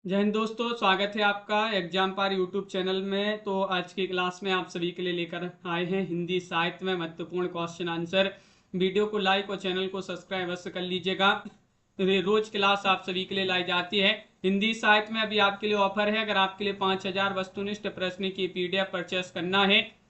जय हिंद दोस्तों, स्वागत है आपका एग्जाम पार यूट्यूब चैनल में। तो आज की क्लास में आप सभी के लिए लेकर आए हैं हिंदी साहित्य में महत्वपूर्ण क्वेश्चन आंसर। वीडियो को लाइक और चैनल को सब्सक्राइब अवश्य कर लीजिएगा। रोज क्लास आप सभी के लिए लाई जाती है। हिंदी साहित्य में अभी आपके लिए ऑफर है। अगर आपके लिए 5000 वस्तुनिष्ठ प्रश्न की पीडीएफ परचेस करना है,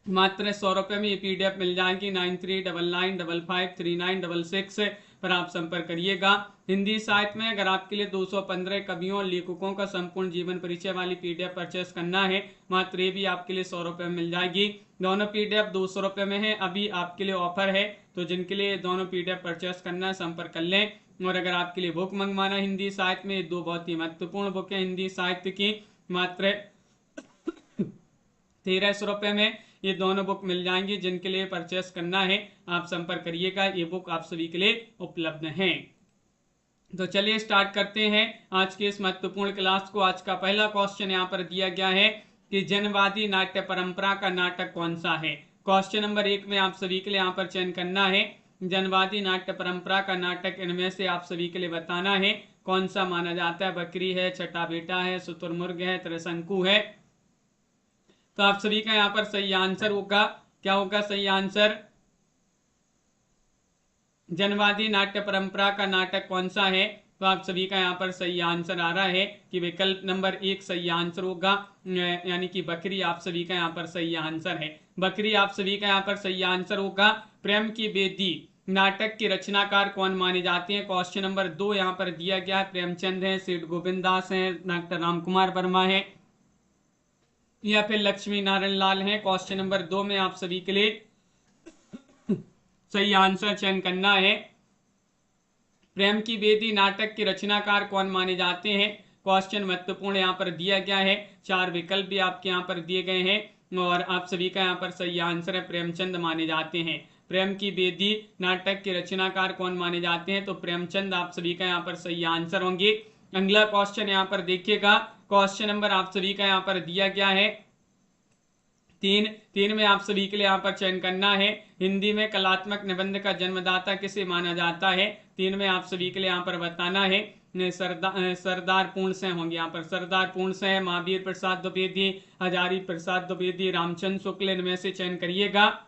मात्र 100 रुपये में ये पीडीएफ मिल जाएगी। 9399553966 पर आप संपर्क करिएगा। हिंदी साहित्य में अगर आपके लिए 215 कवियों और लेखकों का संपूर्ण जीवन परिचय वाली पीडीएफ परचेस करना है, मात्र ये भी आपके लिए 100 रुपये में मिल जाएगी। दोनों पीडीएफ 200 रुपये में है। अभी आपके लिए ऑफर है, तो जिनके लिए दोनों पीडीएफ परचेस करना है संपर्क कर लें। और अगर आपके लिए बुक मंगवाना है हिंदी साहित्य में, दो बहुत ही महत्वपूर्ण बुक है हिंदी साहित्य की, मात्र 1300 रुपये में ये दोनों बुक मिल जाएंगी। जिनके लिए परचेस करना है आप संपर्क करिएगा। ये बुक आप सभी के लिए उपलब्ध है। तो चलिए स्टार्ट करते हैं आज के इस महत्वपूर्ण क्लास को। आज का पहला क्वेश्चन यहाँ पर दिया गया है कि जनवादी नाट्य परंपरा का नाटक कौन सा है। क्वेश्चन नंबर 1 में आप सभी के लिए यहाँ पर चयन करना है जनवादी नाट्य परंपरा का नाटक। इनमें से आप सभी के लिए बताना है कौन सा माना जाता है। बकरी है, छठा बेटा है, शुतुरमुर्ग है, त्रिशंकु है। तो आप सभी का यहाँ पर सही आंसर होगा, क्या होगा सही आंसर? जनवादी नाट्य परंपरा का नाटक कौन सा है? तो आप सभी का यहाँ पर सही आंसर आ रहा है कि विकल्प नंबर 1 सही आंसर होगा, यानी कि बकरी आप सभी का यहाँ पर सही आंसर है। बकरी आप सभी का यहाँ पर सही आंसर होगा। प्रेम की बेदी नाटक के रचनाकार कौन माने जाते हैं? क्वेश्चन नंबर 2 यहाँ पर दिया गया है। प्रेमचंद है, सेठ गोविंद दास है, डॉक्टर रामकुमार वर्मा है, या फिर लक्ष्मी नारायण लाल है। क्वेश्चन नंबर 2 में आप सभी के लिए सही आंसर चयन करना है। प्रेम की बेदी नाटक के रचनाकार कौन माने जाते हैं? क्वेश्चन महत्वपूर्ण यहाँ पर दिया गया है। 4 विकल्प भी आपके यहाँ पर दिए गए हैं और आप सभी का यहाँ पर सही आंसर है प्रेमचंद माने जाते हैं। प्रेम की बेदी नाटक के रचनाकार कौन माने जाते हैं? तो प्रेमचंद आप सभी का यहाँ पर सही आंसर होंगे। अगला क्वेश्चन यहाँ पर देखिएगा। क्वेश्चन नंबर आप सभी का यहाँ पर दिया गया है 3 में आप सभी के लिए यहाँ पर चयन करना है। हिंदी में कलात्मक निबंध का जन्मदाता किसे माना जाता है? 3 में आप सभी के लिए यहाँ पर बताना है। सरदार पूर्ण सिंह होंगे यहाँ पर। सरदार पूर्ण सिंह, महावीर प्रसाद द्विवेदी, हजारी प्रसाद द्विवेदी, रामचंद्र शुक्ल, इनमें से चयन करिएगा।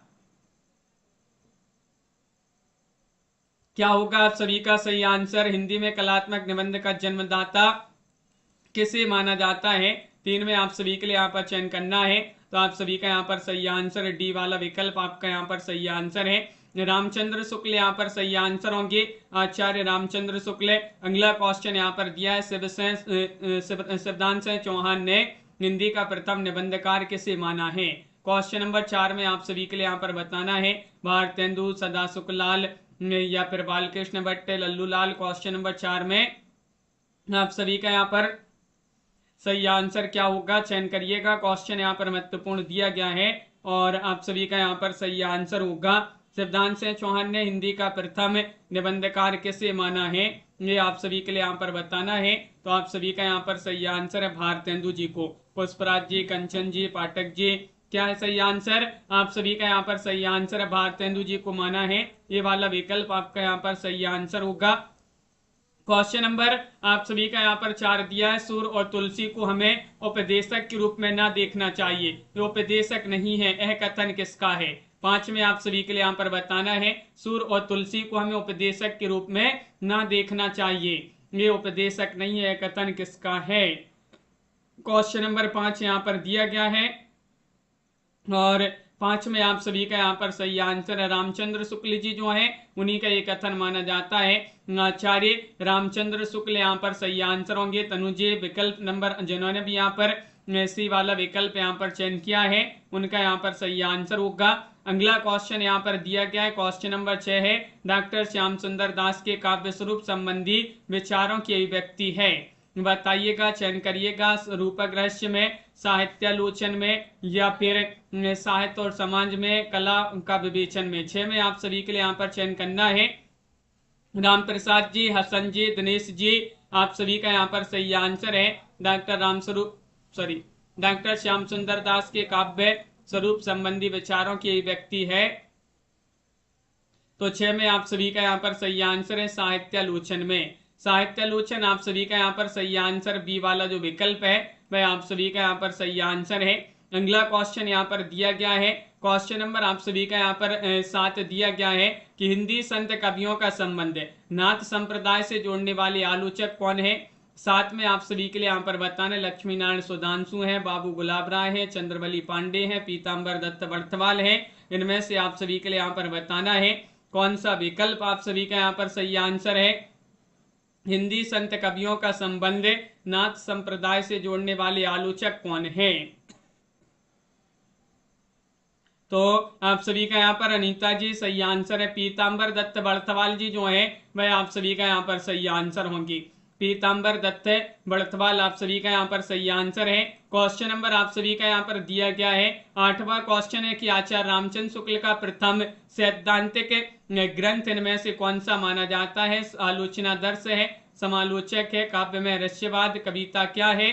क्या होगा आप सभी का सही आंसर? हिंदी में कलात्मक निबंध का जन्मदाता किसे माना जाता है? 3 में आप सभी के लिए यहाँ पर चयन करना है। तो आप सभी का यहाँ पर सही आंसर डी वाला विकल्प आपका यहाँ पर सही आंसर है। रामचंद्र शुक्ल यहाँ पर सही आंसर होंगे, आचार्य रामचंद्र शुक्ल। अगला क्वेश्चन यहाँ पर दिया है शिवदान सिंह चौहान ने हिंदी का प्रथम निबंधकार किसे माना है? क्वेश्चन नंबर 4 में आप सभी के लिए यहाँ पर बताना है भारतेंदु, सदा सुखलाल, या फिर बालकृष्ण भट्ट, लल्लू लाल। क्वेश्चन नंबर 4 में आप सभी का यहाँ पर सही आंसर क्या होगा चयन करिएगा। क्वेश्चन यहाँ पर महत्वपूर्ण दिया गया है और आप सभी का यहाँ पर सही आंसर होगा शिवदान सिंह चौहान ने हिंदी का प्रथम निबंधकार किसे माना है? ये आप सभी के लिए यहाँ पर बताना है। तो आप सभी का यहाँ पर सही आंसर है भारतेंदु जी को। पुष्पराज जी, कंचन जी, पाठक जी, क्या है सही आंसर? आप सभी का यहाँ पर सही आंसर है भारतेंदु जी को माना है। ये वाला विकल्प आपका यहाँ पर सही आंसर होगा। क्वेश्चन नंबर आप सभी का यहाँ पर 4 दिया है। सूर और तुलसी को हमें उपदेशक के रूप में ना देखना चाहिए, ये उपदेशक नहीं है, यह कथन किसका है? 5 में आप सभी के लिए यहाँ पर बताना है सूर और तुलसी को हमें उपदेशक के रूप में ना देखना चाहिए, ये उपदेशक नहीं है, यह कथन किसका है? क्वेश्चन नंबर 5 यहाँ पर दिया गया है और 5 में आप सभी का यहाँ पर सही आंसर है रामचंद्र शुक्ल जी जो है उन्हीं का ये कथन माना जाता है। आचार्य रामचंद्र शुक्ल यहाँ पर सही आंसर होंगे। तनुजे विकल्प नंबर जिन्होंने भी यहाँ पर सी वाला विकल्प यहाँ पर चयन किया है उनका यहाँ पर सही आंसर होगा। अगला क्वेश्चन यहाँ पर दिया गया है। क्वेश्चन नंबर 6 है डॉक्टर श्याम सुंदर दास के काव्य स्वरूप संबंधी विचारों की अभिव्यक्ति है, बताइएगा, चयन करिएगा। रूपक रहस्य में, साहित्यालोचन में, या फिर साहित्य और समाज में, कला का विवेचन में। 6 में आप सभी के लिए यहाँ पर चयन करना है। राम प्रसाद जी, हसन जी, दिनेश जी, आप सभी का यहाँ पर सही आंसर है डॉक्टर श्याम सुंदर दास के काव्य स्वरूप संबंधी विचारों की अभिव्यक्ति है। तो 6 में आप सभी का यहाँ पर सही आंसर है साहित्यालोचन में। साहित्यालोचन आप सभी का यहाँ पर सही आंसर बी वाला जो विकल्प है वह आप सभी का यहाँ पर सही आंसर है। अगला क्वेश्चन यहाँ पर दिया गया है, क्वेश्चन नंबर आप सभी का यहाँ पर 7 दिया गया है कि हिंदी संत कवियों का संबंध है नाथ संप्रदाय से जोड़ने वाले आलोचक कौन है। 7 में आप सभी के लिए यहाँ पर बताना, लक्ष्मी नारायण सुधांशु है, बाबू गुलाब राय है, चंद्रवली पांडे है, पीताम्बर दत्त बर्थवाल है। इनमें से आप सभी के लिए यहाँ पर बताना है कौन सा विकल्प आप सभी का यहाँ पर सही आंसर है। हिंदी संत कवियों का संबंध नाथ संप्रदाय से जोड़ने वाले आलोचक कौन है। तो आप सभी का यहाँ पर अनीता जी सही आंसर है। पीताम्बर दत्त बर्थवाल जी जो है वह आप सभी का यहाँ पर सही आंसर होंगी। पीताम्बर दत्त बर्थवाल आप सभी का यहाँ पर सही आंसर है। क्वेश्चन नंबर आप सभी का यहाँ पर दिया गया है 8वां क्वेश्चन है कि आचार्य रामचंद्र शुक्ल का प्रथम सैद्धांतिक ग्रंथ इनमें से कौन सा माना जाता है। आलोचना दर्श है, समालोचक है, काव्य में रहस्यवाद, कविता क्या है।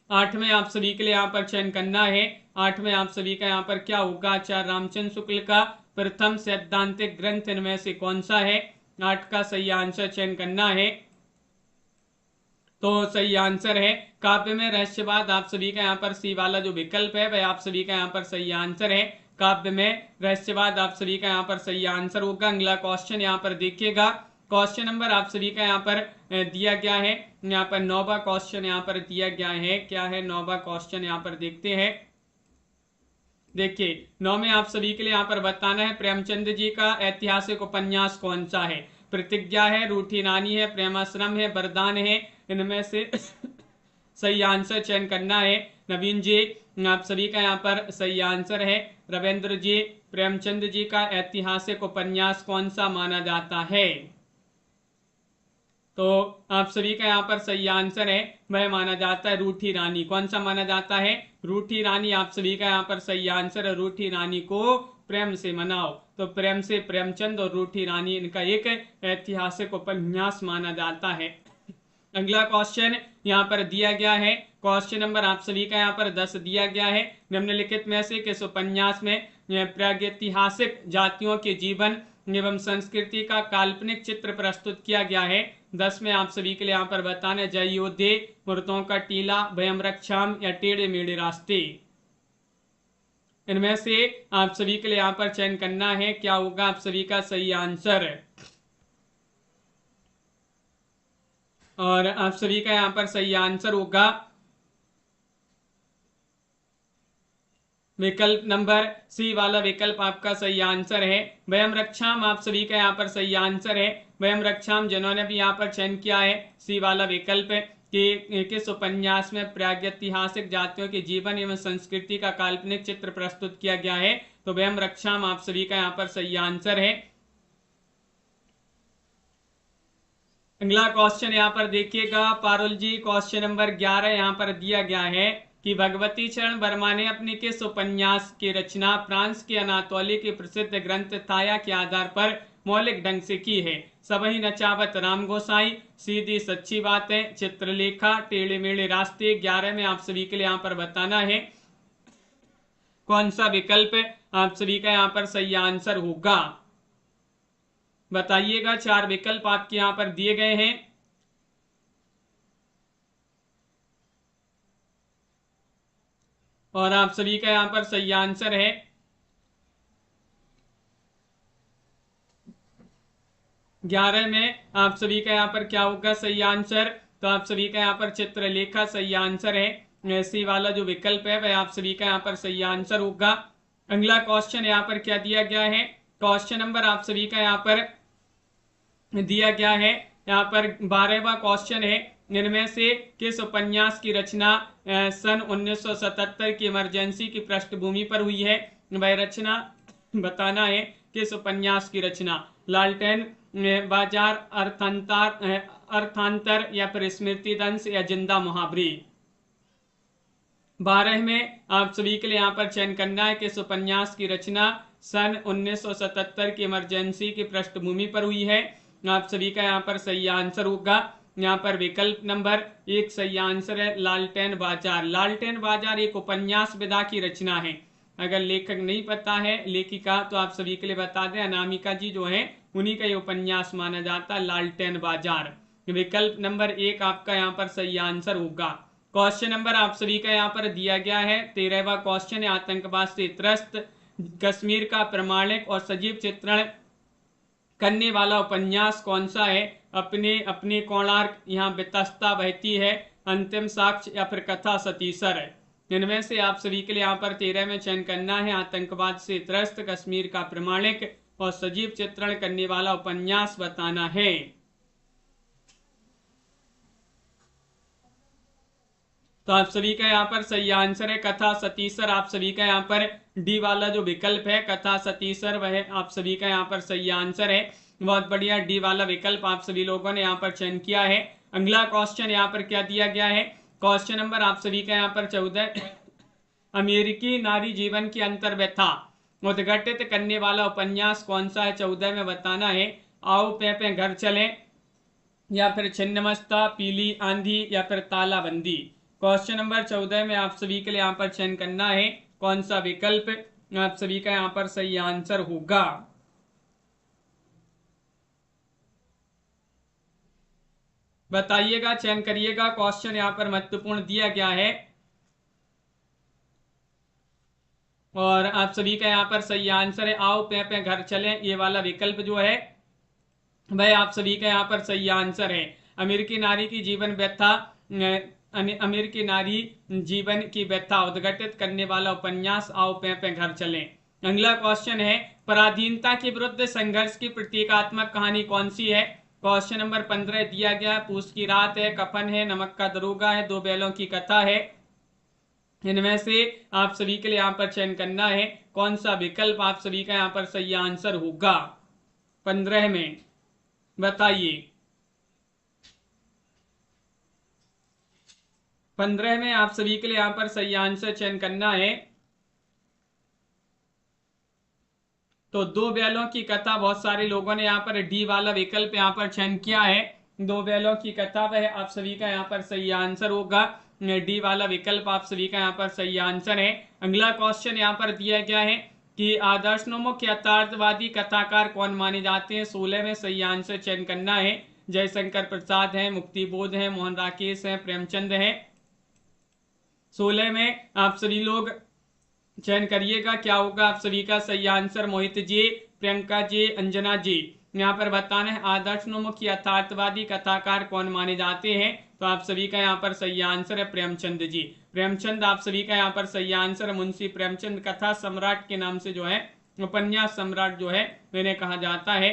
8 में आप सभी के लिए यहाँ पर चयन करना है। 8 में आप सभी का यहाँ पर क्या होगा, आचार्य रामचंद्र शुक्ल का प्रथम सैद्धांतिक ग्रंथ इनमें से कौन सा है। 8 का सही आंसर चयन करना है। तो सही आंसर है काव्य में रहस्यवाद आप सभी का यहाँ पर सी वाला जो विकल्प है वह आप सभी का यहाँ पर सही आंसर है। काव्य में रहस्यवाद आप सभी का यहाँ पर सही आंसर होगा। अगला क्वेश्चन यहाँ पर देखिएगा, क्वेश्चन नंबर आप सभी का यहाँ पर दिया गया है, यहाँ पर 9वां क्वेश्चन यहाँ पर दिया गया है। क्या है 9वां क्वेश्चन यहाँ पर देखते हैं। देखिए 9 में आप सभी के लिए यहाँ पर बताना है प्रेमचंद जी का ऐतिहासिक उपन्यास कौन सा है। प्रतिज्ञा है, रूठी रानी है, प्रेमाश्रम है, वरदान है। इनमें से सही आंसर चयन करना है। नवीन जी आप सभी का यहाँ पर सही आंसर है। रविंद्र जी, प्रेमचंद जी का ऐतिहासिक उपन्यास कौन सा माना जाता है। तो आप सभी का यहाँ पर सही आंसर है वह माना जाता है रूठी रानी। कौन सा माना जाता है, रूठी रानी। आप सभी का यहाँ पर सही आंसर है रूठी रानी को प्रेम से मनाओ। तो प्रेम से प्रेमचंद और रूठी रानी इनका एक ऐतिहासिक उपन्यास माना जाता है। अगला क्वेश्चन यहाँ पर दिया गया है, क्वेश्चन नंबर आप सभी का यहाँ पर 10 दिया गया है। निम्नलिखित में से किस उपन्यास में प्रागैतिहासिक जातियों के जीवन एवं संस्कृति का काल्पनिक चित्र प्रस्तुत किया गया है। 10 में आप सभी के लिए यहाँ पर बताना, जय योद्धे, मूर्तों का टीला, वयम रक्षाम या टेढ़े मेढ़े रास्ते। इनमें से आप सभी के लिए यहाँ पर चयन करना है, क्या होगा आप सभी का सही आंसर। और आप सभी का यहाँ पर सही आंसर होगा विकल्प नंबर सी वाला विकल्प आपका सही आंसर है। वयम रक्षाम आप सभी का यहाँ पर सही आंसर है। वयम रक्षाम जिन्होंने भी यहाँ पर चयन किया है सी वाला विकल्प कि किस उपन्यास में प्रागैतिहासिक जातियों के जीवन एवं संस्कृति का काल्पनिक चित्र प्रस्तुत किया गया है। तो वयम रक्षाम आप सभी का यहाँ पर सही आंसर है। अगला क्वेश्चन यहाँ पर देखिएगा पारुल जी, क्वेश्चन नंबर 11 यहाँ पर दिया गया है कि भगवती चरण वर्मा ने अपने किस उपन्यास की रचना फ्रांस के अनातोली के प्रसिद्ध ग्रंथ ताया के आधार पर मौलिक ढंग से की है। सबही नचावत राम गोसाई, सीधी सच्ची बातें, चित्रलेखा, टेढ़े मेढ़े रास्ते। 11 में आप सभी के लिए यहाँ पर बताना है कौन सा विकल्प आप सभी का यहाँ पर सही आंसर होगा, बताइएगा। 4 विकल्प आपके यहाँ पर दिए गए हैं। और आप सभी का यहाँ पर सही आंसर है 11 में आप सभी का यहाँ पर क्या होगा सही आंसर। तो आप सभी का यहाँ पर चित्रलेखा सही आंसर है। सी वाला जो विकल्प है वह आप सभी का यहाँ पर सही आंसर होगा। अगला क्वेश्चन यहाँ पर क्या दिया गया है, क्वेश्चन नंबर आप सभी का यहाँ पर दिया गया है, यहाँ पर 12वां क्वेश्चन है। इनमें से किस उपन्यास की रचना सन 1977 की इमरजेंसी की पृष्ठभूमि पर हुई है। वह रचना बताना है किस उपन्यास की रचना, लालटेन बाजार, अर्थांतर या फिर स्मृति दंश या जिंदा मुहावरे। 12 में आप सभी के लिए यहाँ पर चयन करना है किस उपन्यास की रचना सन 1977 की इमरजेंसी की पृष्ठभूमि पर हुई है। आप सभी का यहाँ पर सही आंसर होगा, यहाँ पर विकल्प नंबर 1 सही आंसर है लालटेन बाजार। लालटेन बाजार एक उपन्यास विधा की रचना है। अगर लेखक नहीं पता है, लेखिका, तो आप सभी के लिए बता दें अनामिका जी जो है उन्हीं का ये उपन्यास माना जाता है, लालटेन बाजार। विकल्प नंबर 1 आपका यहाँ पर सही आंसर होगा। क्वेश्चन नंबर आप सभी का यहाँ पर दिया गया है 13वां क्वेश्चन है, आतंकवाद से त्रस्त कश्मीर का प्रमाणिक और सजीव चित्रण करने वाला उपन्यास कौन सा है? अपने अपने कोणार्क, यहाँ वितस्ता बहती है, अंतिम साक्ष्य या फिर कथा सतीसर है। इनमें से आप सभी के लिए यहाँ पर 13 में चयन करना है। आतंकवाद से त्रस्त कश्मीर का प्रमाणिक और सजीव चित्रण करने वाला उपन्यास बताना है। तो आप सभी का यहाँ पर सही आंसर है कथा सतीसर। आप सभी का यहाँ पर डी वाला जो विकल्प है कथा सतीसर, वह आप सभी का यहाँ पर सही आंसर है। बहुत बढ़िया, डी वाला विकल्प आप सभी लोगों ने यहाँ पर चयन किया है। अगला क्वेश्चन यहाँ पर क्या दिया गया है? क्वेश्चन नंबर आप सभी का यहाँ पर 14, अमेरिकी नारी जीवन की अंतर्व्यथा उद्घटित करने वाला उपन्यास कौन सा है? 14 में बताना है। आओ पे घर चले, या फिर छिन्नमस्ता, पीली आंधी, या फिर तालाबंदी। क्वेश्चन नंबर 14 में आप सभी के लिए यहाँ पर चयन करना है कौन सा विकल्प आप सभी का यहाँ पर सही आंसर होगा। बताइएगा, चयन करिएगा। क्वेश्चन यहाँ पर महत्वपूर्ण दिया गया है और आप सभी का यहाँ पर सही आंसर है आओ पे घर चलें। ये वाला विकल्प जो है वह आप सभी का यहाँ पर सही आंसर है। अमेरिकी नारी की जीवन व्यथा, अमेरिकी नारी जीवन की व्यथा उद्घटित करने वाला उपन्यास आओ पे घर चलें। अगला क्वेश्चन है, पराधीनता के विरुद्ध संघर्ष की प्रतीकात्मक कहानी कौन सी है? क्वेश्चन नंबर 15 दिया गया। पूस की रात है, कफन है, नमक का दरोगा है, दो बैलों की कथा है। इनमें से आप सभी के लिए यहाँ पर चयन करना है कौन सा विकल्प आप सभी का यहाँ पर सही आंसर होगा। 15 में बताइए। 15 में आप सभी के लिए यहाँ पर सही आंसर चयन करना है। तो दो बैलों की कथा, बहुत सारे लोगों ने यहाँ पर डी वाला विकल्प यहाँ पर चयन किया है। दो बैलों की कथा वह आप सभी का यहाँ पर सही आंसर होगा। डी वाला विकल्प आप सभी का यहाँ पर सही आंसर है। अगला क्वेश्चन यहाँ पर दिया गया है कि आदर्शोन्मुख यथार्थवादी कथाकार कौन माने जाते हैं? 16 में सही आंसर चयन करना है। जयशंकर प्रसाद है, मुक्तिबोध है, मोहन राकेश है, प्रेमचंद है। 16 में आप सभी लोग चयन करिएगा क्या होगा आप सभी का सही आंसर। मोहित जी, प्रियंका जी, अंजना जी, यहाँ पर बताना है आदर्शोन्मुख यथार्थवादी कथाकार कौन माने जाते हैं? तो आप सभी का यहाँ पर सही आंसर है प्रेमचंद जी। प्रेमचंद आप सभी का यहाँ पर सही आंसर। मुंशी प्रेमचंद कथा सम्राट के नाम से जो है, उपन्यास सम्राट जो है मैंने कहा जाता है।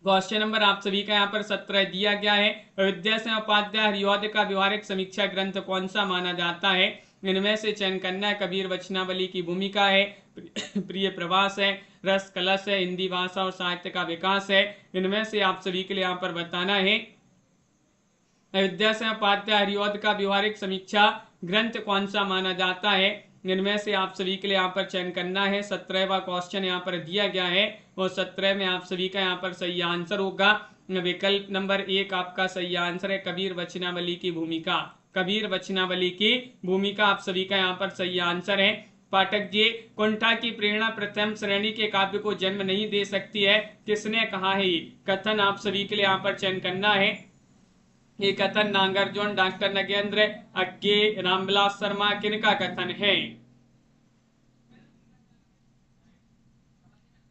क्वेश्चन नंबर आप सभी का यहाँ पर 17 दिया गया है। विद्या सिंह उपाध्याय हरिऔध का व्यवहारिक समीक्षा ग्रंथ कौन सा माना जाता है? इनमें से चयन करना है। कबीर वचनावली की भूमिका है, प्रिय प्रवास है, रस कलश है, हिंदी भाषा और साहित्य का विकास है। इनमें से आप सभी के लिए यहाँ पर बताना है विद्या सिंह उपाध्याय हरिऔध का व्यवहारिक समीक्षा ग्रंथ कौन सा माना जाता है। इनमें से आप सभी के लिए यहाँ पर चयन करना है। 17वां क्वेश्चन यहाँ पर दिया गया है और 17 में आप सभी का यहाँ पर सही आंसर होगा। विकल्प नंबर 1 आपका सही आंसर है कबीर वचनावली की भूमिका। कबीर वचनावली की भूमिका आप सभी का यहाँ पर सही आंसर है। पाठक जी, कुंठा की प्रेरणा प्रथम श्रेणी के काव्य को जन्म नहीं दे सकती है, किसने कहा है? कथन आप सभी के लिए यहाँ पर चयन करना है। ये कथन नागार्जुन, डॉक्टर नगेंद्र, अज्ञे, रामविलास शर्मा, किनका कथन है?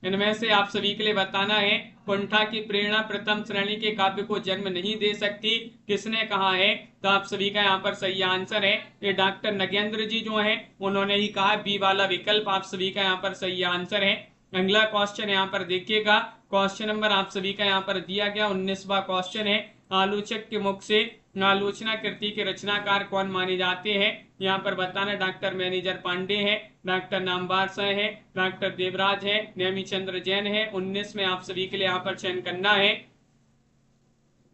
इनमें से आप सभी के लिए बताना है कुंठा की प्रेरणा प्रथम श्रेणी के काव्य को जन्म नहीं दे सकती, किसने कहा है? तो आप सभी का यहाँ पर सही आंसर है ये डॉक्टर नगेंद्र जी जो है उन्होंने ही कहा। बी वाला विकल्प आप सभी का यहाँ पर सही आंसर है। अगला क्वेश्चन यहाँ पर देखिएगा। क्वेश्चन नंबर आप सभी का यहाँ पर दिया गया 19वां क्वेश्चन है। आलोचक के मुख से आलोचना कृति के रचनाकार कौन माने जाते हैं? यहाँ पर बताना डॉक्टर मैनेजर पांडे है, डॉक्टर नामवार साह है, डॉक्टर देवराज है, नेमी चंद्र जैन है। 19 में आप सभी के लिए यहाँ पर चयन करना है।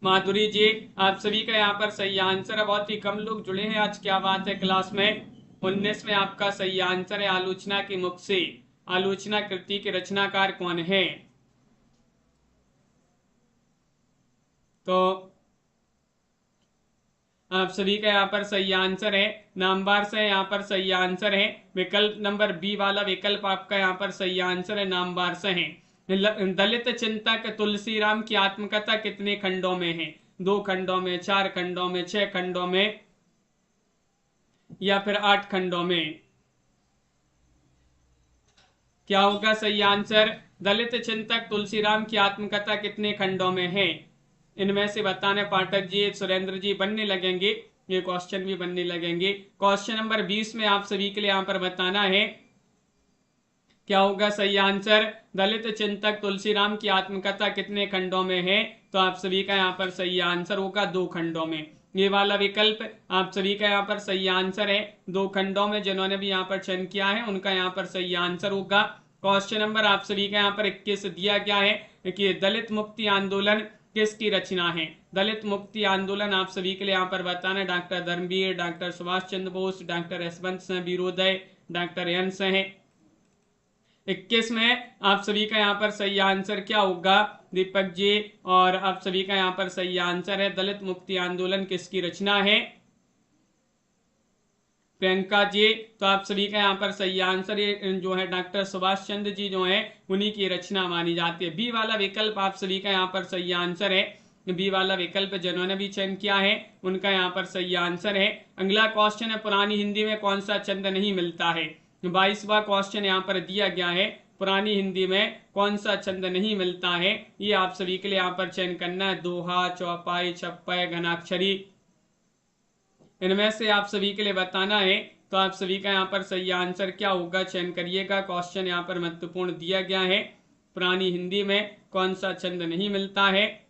माधुरी जी, आप सभी का यहाँ पर सही आंसर है। बहुत ही कम लोग जुड़े हैं आज, क्या बात है क्लास में। 19 में आपका सही आंसर है आलोचना के मुख से। आलोचना कृति के रचनाकार कौन है? तो आप सभी का यहाँ पर सही आंसर है नामवार से, यहाँ पर सही आंसर है। विकल्प नंबर बी वाला विकल्प आपका यहाँ पर सही आंसर है, नामवार से है। दलित चिंतक तुलसीराम की आत्मकथा कितने खंडों में है? 2 खंडों में, 4 खंडों में, 6 खंडों में या फिर 8 खंडों में? क्या होगा सही आंसर? दलित चिंतक तुलसीराम की आत्मकथा कितने खंडों में है? इनमें से बताने पाठक जी, सुरेंद्र जी बनने लगेंगे, ये क्वेश्चन भी बनने लगेंगे। क्वेश्चन नंबर 20 में आप सभी के लिए यहाँ पर बताना है क्या होगा सही आंसर? दलित चिंतक तुलसीराम की आत्मकथा कितने खंडों में है? तो आप सभी का यहाँ पर सही आंसर होगा 2 खंडों में। ये वाला विकल्प आप सभी का यहाँ पर सही आंसर है, 2 खंडों में। जिन्होंने भी यहाँ पर चयन किया है उनका यहाँ पर सही आंसर होगा। क्वेश्चन नंबर आप सभी का यहाँ पर 21 दिया गया है कि दलित मुक्ति आंदोलन किसकी रचना है? दलित मुक्ति आंदोलन आप सभी के लिए यहाँ पर बताना है doctor Dharmveer, doctor Subhash Chandra Bose, doctor Yashwant Singh Biroday, doctor N Singh है। 21 में आप सभी का यहाँ पर सही आंसर क्या होगा दीपक जी? और आप सभी का यहाँ पर सही आंसर है दलित मुक्ति आंदोलन किसकी रचना है? प्रियंका जी, तो आप सभी का यहाँ पर सही आंसर ये जो है डॉक्टर सुभाष चंद्र जी जो है उन्हीं की रचना मानी जाती है। बी वाला विकल्प आप सभी का यहाँ पर सही आंसर है, बी वाला विकल्प जिन्होंने भी चयन किया है उनका यहाँ पर सही आंसर है। अगला क्वेश्चन है पुरानी हिंदी में कौन सा छंद नहीं मिलता है? 22वां क्वेश्चन यहाँ पर दिया गया है, पुरानी हिंदी में कौन सा छंद नहीं मिलता है? ये आप सभी के लिए यहाँ पर चयन करना है, दोहा, चौपाई, छप्पय, घनाक्षरी। इनमें से आप सभी के लिए बताना है। तो आप सभी का यहाँ पर सही आंसर क्या होगा चयन करिएगा। क्वेश्चन यहाँ पर महत्वपूर्ण दिया गया है, पुरानी हिंदी में कौन सा छंद नहीं मिलता है,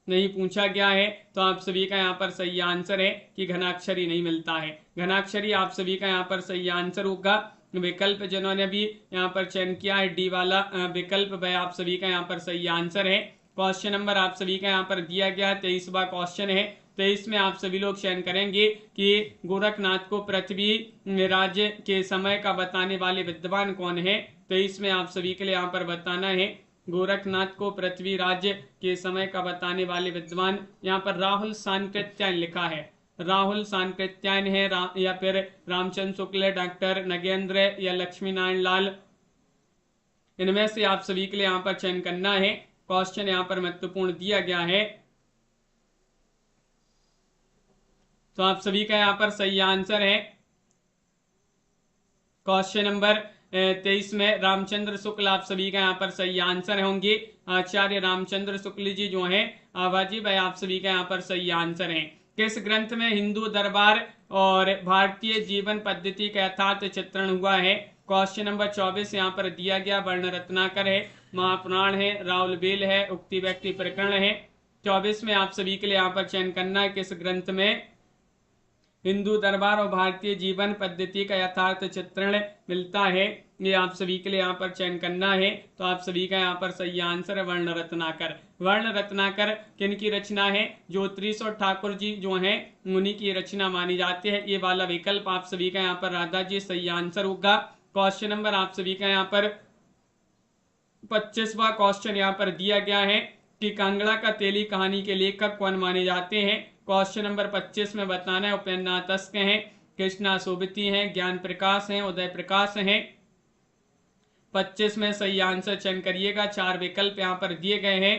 नहीं पूछा गया है। तो आप सभी का यहाँ पर सही आंसर है कि घनाक्षरी नहीं मिलता है। घनाक्षरी आप सभी का यहाँ पर सही आंसर होगा। विकल्प जिन्होंने भी यहाँ पर चयन किया है डी वाला विकल्प वह आप सभी का यहाँ पर सही आंसर है। क्वेश्चन नंबर आप सभी का यहाँ पर दिया गया 23वां क्वेश्चन है। 23 में आप सभी लोग चयन करेंगे कि गोरखनाथ को पृथ्वी राज्य के समय का बताने वाले विद्वान कौन है। 23 में आप सभी के लिए यहाँ पर बताना है गोरखनाथ को पृथ्वी राज्य के समय का बताने वाले विद्वान। यहाँ पर राहुल सांकृत्यायन लिखा है, राहुल सांकृत्यायन है या फिर रामचंद्र शुक्ल, डॉक्टर नगेंद्र या लक्ष्मी नारायण लाल। इनमें से आप सभी के लिए यहाँ पर चयन करना है। क्वेश्चन यहाँ पर महत्वपूर्ण दिया गया है। तो आप सभी का यहाँ पर सही आंसर है क्वेश्चन नंबर 23 में रामचंद्र शुक्ल आप सभी का यहाँ पर सही आंसर होंगे। आचार्य रामचंद्र शुक्ल जी जो है आवाजी भाई आप सभी का यहाँ पर सही आंसर है। किस ग्रंथ में हिंदू दरबार और भारतीय जीवन पद्धति का यथार्थ चित्रण हुआ है? क्वेश्चन नंबर 24 यहाँ पर दिया गया, वर्ण रत्नाकर है, महापुराण है, राहुल बेल है, उक्ति व्यक्ति प्रकरण है। 24 में आप सभी के लिए यहाँ पर चयन करना है किस ग्रंथ में हिंदू दरबार और भारतीय जीवन पद्धति का यथार्थ चित्रण मिलता है। ये आप सभी के लिए यहाँ पर चयन करना है। तो आप सभी का यहाँ पर सही आंसर है वर्ण रत्नाकर। वर्ण रत्नाकर किन की रचना है? ज्योतिरीश्वर ठाकुर जी जो हैं उन्हीं की रचना मानी जाती है। ये वाला विकल्प आप सभी का यहाँ पर राधा जी सही आंसर होगा। क्वेश्चन नंबर आप सभी का यहाँ पर 25वां क्वेश्चन यहाँ पर दिया गया है कि कांगड़ा का तेली कहानी के लेखक कौन माने जाते हैं। क्वेश्चन नंबर 25 में बताना है उपेन्द्रनाथ अस्क हैं, कृष्णा सोबती हैं, ज्ञान प्रकाश हैं, उदय प्रकाश हैं। 25 में सही आंसर चयन करिएगा। 4 विकल्प यहाँ पर दिए गए हैं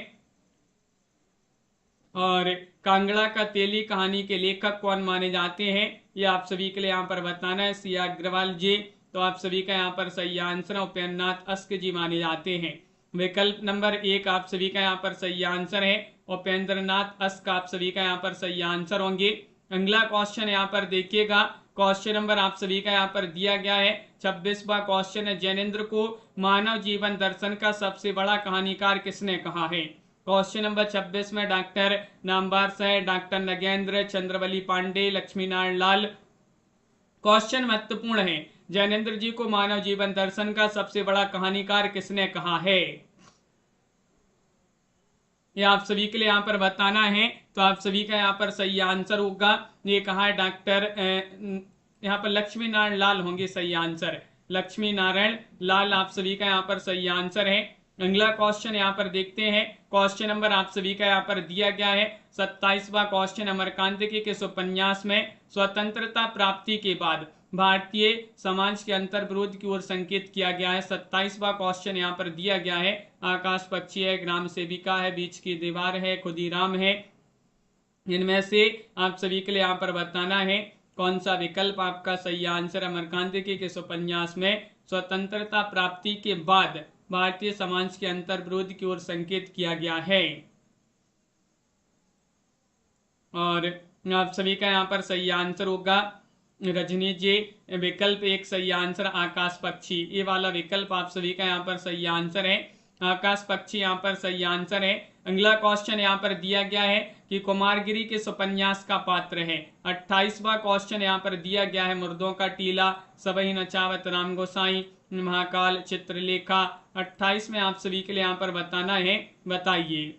और कांगड़ा का तेली कहानी के लेखक कौन माने जाते हैं ये आप सभी के लिए यहाँ पर बताना है, सी अग्रवाल जी। तो आप सभी का यहाँ पर सही आंसर उपेन्द्रनाथ अस्क जी माने जाते हैं। विकल्प नंबर 1 आप सभी का यहाँ पर सही आंसर है, उपेन्द्रनाथ अस्क आप सभी का यहाँ पर सही आंसर होंगे। अगला क्वेश्चन यहाँ पर देखिएगा, क्वेश्चन नंबर आप सभी का यहाँ पर दिया गया है 26वां क्वेश्चन है, जैनेन्द्र को मानव जीवन दर्शन का सबसे बड़ा कहानीकार किसने कहा है। क्वेश्चन नंबर 26 में डॉक्टर नामवार से, डॉक्टर नगेंद्र, चंद्रवली पांडे, लक्ष्मी नारायण लाल। क्वेश्चन महत्वपूर्ण है, जैनेन्द्र जी को मानव जीवन दर्शन का सबसे बड़ा कहानीकार किसने कहा है, ये आप सभी के लिए यहाँ पर बताना है। तो आप सभी का यहाँ पर सही आंसर होगा, ये कहा है डॉक्टर यहाँ पर लक्ष्मी नारायण लाल होंगे सही आंसर। लक्ष्मी नारायण लाल आप सभी का यहाँ पर सही आंसर है। अगला क्वेश्चन यहाँ पर देखते हैं, क्वेश्चन नंबर आप सभी का यहाँ पर दिया गया है 27वां क्वेश्चन। अमरकांतिकी के इस उपन्यास में स्वतंत्रता प्राप्ति के बाद भारतीय समाज के अंतर्विरोध की ओर संकेत किया गया है। 27वां क्वेश्चन यहाँ पर दिया गया है। आकाश पक्षी है, ग्राम सेविका है, बीच की दीवार है, खुदीराम है। इनमें से आप सभी के लिए यहाँ पर बताना है कौन सा विकल्प आपका सही आंसर। अमरकांतिकी के इस उपन्यास में स्वतंत्रता प्राप्ति के बाद भारतीय समाज के अंतर्विरोध की ओर संकेत किया गया है। और आप सभी का यहाँ पर सही आंसर होगा रजनी जी, विकल्प 1 सही आंसर आकाश पक्षी, ये वाला विकल्प आप सभी का यहाँ पर सही आंसर है। आकाश पक्षी यहाँ पर सही आंसर है। अगला क्वेश्चन यहाँ पर दिया गया है कि कुमारगिरी किस उपन्यास का पात्र है। 28वां क्वेश्चन यहाँ पर दिया गया है मुर्दों का टीला, सबई नचावत, राम गोसाई, महाकाल, चित्रलेखा। 28 में आप सभी के लिए यहाँ पर बताना है, बताइए।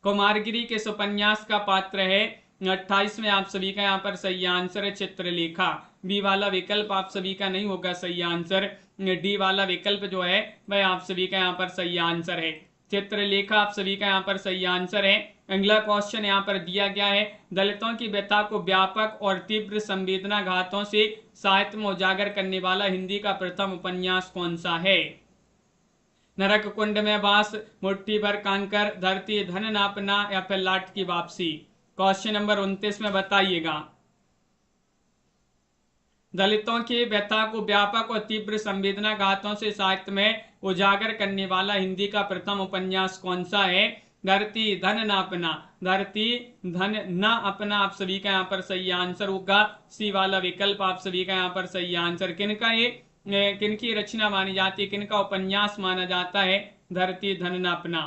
कुमारगिरी के उपन्यास का पात्र है 28 में आप सभी का यहाँ पर सही आंसर है चित्रलेखा। बी वाला विकल्प आप सभी का नहीं होगा सही आंसर। डी वाला विकल्प जो है वह आप सभी का यहाँ पर सही आंसर है। चित्रलेखा आप सभी का यहाँ पर सही आंसर है। अगला क्वेश्चन यहाँ पर दिया गया है दलितों की व्यथा को व्यापक और तीव्र संवेदना घातों से साहित्य में उजागर करने वाला हिंदी का प्रथम उपन्यास कौन सा है। नरक कुंड में वास, मुट्ठी भर कांकर, धरती धन नापना या फिर लाट की वापसी। क्वेश्चन नंबर 29 में बताइएगा। दलितों की व्यथा को व्यापक और तीव्र संवेदना घातों से साहित्य में उजागर करने वाला हिंदी का प्रथम उपन्यास कौन सा है। धरती धन न अपना, धरती धन न अपना आप सभी का यहाँ पर सही आंसर होगा। सी वाला विकल्प आप सभी का यहाँ पर सही आंसर। किनका ये किनकी रचना मानी जाती है, किनका उपन्यास माना जाता है धरती धन न अपना।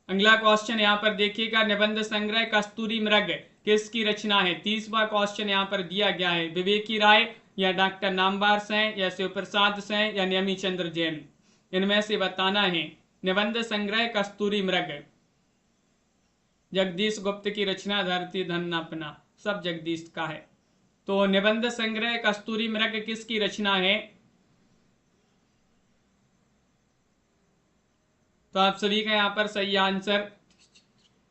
अगला क्वेश्चन यहाँ पर देखिएगा निबंध संग्रह कस्तूरी मृग किसकी रचना है। 30वां क्वेश्चन यहाँ पर दिया गया है विवेकी राय या डॉक्टर नामवार सेन या शिव प्रसाद सेन या नेमी चंद्र जैन। इनमें से बताना है। निबंध संग्रह कस्तूरी मृग जगदीश गुप्त की रचना, धरती धन न अपना सब जगदीश का है। तो निबंध संग्रह कस्तूरी मृग किसकी रचना है। तो आप सभी का यहाँ पर सही आंसर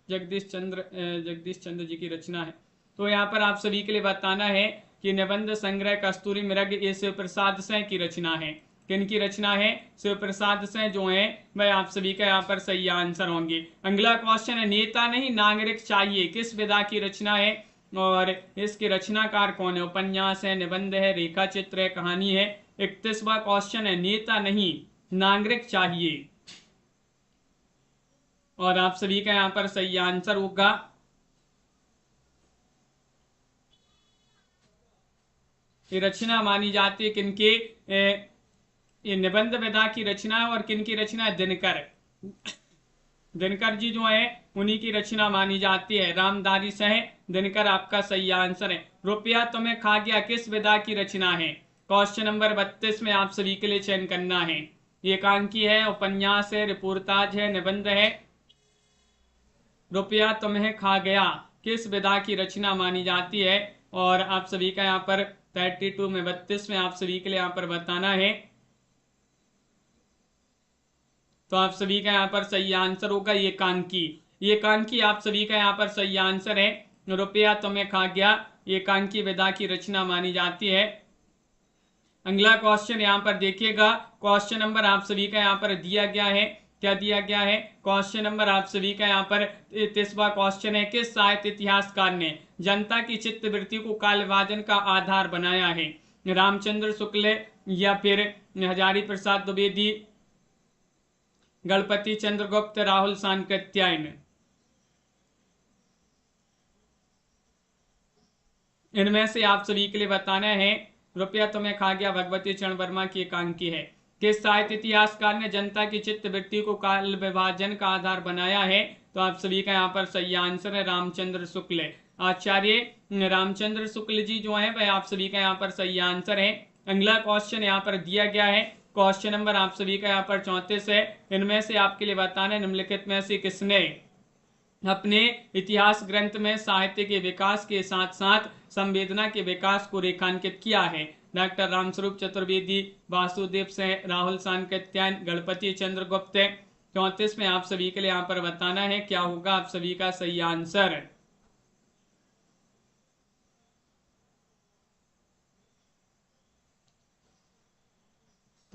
जगदीश चंद्र जी की रचना है। तो यहाँ पर आप सभी के लिए बताना है कि निबंध संग्रह कस्तूरी मृग ये शिव प्रसाद सेन की रचना है। किनकी रचना है, शिव प्रसाद सेन जो है वह आप सभी का यहाँ पर सही आंसर होंगे। अगला क्वेश्चन है नेता नहीं नागरिक चाहिए किस विधा की रचना है और इसके रचनाकार कौन है। उपन्यास है, निबंध है, रेखा चित्र है, कहानी है। 31वां क्वेश्चन है नेता नहीं नागरिक चाहिए और आप सभी का यहाँ पर सही आंसर होगा ये रचना मानी जाती है किनके, ये निबंध विधा की रचना है और किनकी रचना है दिनकर। दिनकर जी जो है उन्हीं की रचना मानी जाती है। रामधारी सह दिनकर आपका सही आंसर है। रुपया तुम्हें खा गया किस विधा की रचना है। क्वेश्चन नंबर 32 में आप सभी के लिए चयन करना है। एकांकी है, उपन्यास है, रिपोर्टाज है, निबंध है। रुपया तुम्हें खा गया किस विधा की रचना मानी जाती है और आप सभी का यहाँ पर 32 में 32 में आप सभी के लिए यहाँ पर बताना है। तो आप सभी का यहाँ पर सही आंसर होगा एकांकी। एकांकी आप सभी का यहाँ पर सही आंसर है। रुपया तुम्हें खा गया एकांकी विधा की रचना मानी जाती है। अगला क्वेश्चन यहाँ पर देखिएगा। क्वेश्चन नंबर आप सभी का यहाँ पर दिया गया है, क्या दिया गया है। क्वेश्चन नंबर आप सभी का यहाँ पर 33वां क्वेश्चन है किस साहित्य इतिहासकार ने जनता की चित्तवृत्ति को काल विभाजन का आधार बनाया है। रामचंद्र शुक्ल या फिर हजारी प्रसाद द्विवेदी, गणपति चंद्रगुप्त, राहुल सांकृत्यायन। इनमें से आप सभी के लिए बताना है। रुपया तुम्हें खा गया भगवती चरण वर्मा की एकांकी है। किस साहित्य इतिहासकार ने जनता की चित्तवृत्ति को काल विभाजन का आधार बनाया है। तो आप सभी का यहाँ पर सही आंसर है रामचंद्र शुक्ल। आचार्य रामचंद्र शुक्ल जी जो है वह आप सभी का यहाँ पर सही आंसर है। अगला क्वेश्चन यहाँ पर दिया गया है। क्वेश्चन नंबर आप सभी का यहाँ पर 34 है। इनमें से आपके लिए बताना है निम्नलिखित में से किसने अपने इतिहास ग्रंथ में साहित्य के विकास के साथ साथ संवेदना के विकास को रेखांकित किया है। डॉक्टर रामस्वरूप चतुर्वेदी, वासुदेव सिंह, राहुल सांकृत्यायन, गणपति चंद्र गुप्त। 34 में आप सभी के लिए यहाँ पर बताना है क्या होगा आप सभी का सही आंसर।